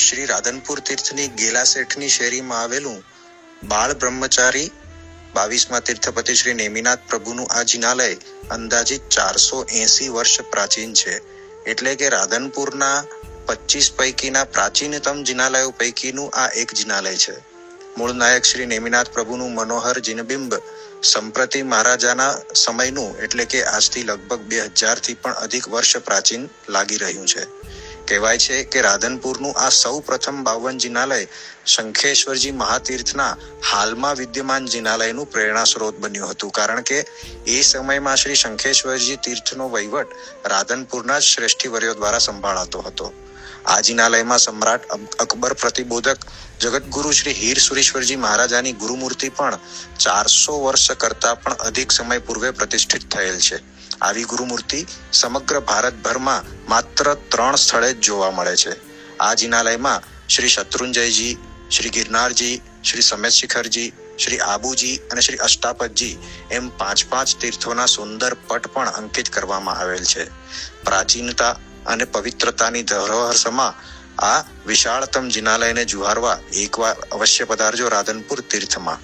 શ્રી રાધનપુર તીર્થની ગેલા શેઠની શેરીમાં આવેલું બાળ બ્રહ્મચારી 22મા તીર્થપતિ શ્રી નેમિનાથ પ્રભુનું આ જિનાલય અંદાજિત 480 વર્ષ પ્રાચીન છે. એટલે કે રાધનપુરના 25 પૈકીના પ્રાચીનતમ જિનાલયો પૈકીનું આ એક જિનાલય છે. મૂળ નાયક શ્રી નેમિનાથ પ્રભુનું મનોહર જિનબિંબ સંપ્રતિ મહારાજાના સમયનું એટલે કે આજથી લગભગ 2000 થી પણ અધિક વર્ષ પ્રાચીન લાગી રહ્યું છે. કહેવાય છે કે રાધનપુરનું આ સૌ પ્રથમ 52 જિનાલય શંખેશ્વરજી મહાતીર્થના હાલમાં વિદ્યમાન જિનાલયનું પ્રેરણા સ્ત્રોત બન્યું હતું. કારણ કે એ સમયમાં શ્રી શંખેશ્વરજી તીર્થનો વહીવટ રાધનપુરના જ શ્રેષ્ઠીવર્યો દ્વારા સંભાળાતો હતો. આ જિનાલયમાં સમ્રાટ અકબર પ્રતિબોધક જગતગુરુ શ્રી હીર સુરેશ્વરજી મહારાજાની ગુરુમૂર્તિ પણ 400 વર્ષ કરતા પણ અધિક સમય પૂર્વે પ્રતિષ્ઠિત થયેલ છે. આવી ગુરુમૂર્તિ સમગ્ર ભારતભરમાં માત્ર 3 સ્થળે જ જોવા મળે છે. આ જિનાલયમાં શ્રી શત્રુંજયજી, શ્રી ગિરનારજી, શ્રી સમેત શિખરજી, શ્રી આબુજી અને શ્રી અષ્ટાપદજી એમ 5 તીર્થોના સુંદર પટ પણ અંકિત કરવામાં આવેલ છે. પ્રાચીનતા અને પવિત્રતાની ધરોહર સમા આ વિશાળતમ જિનાલયને જુહારવા એકવાર અવશ્ય પધારજો રાધનપુર તીર્થમાં.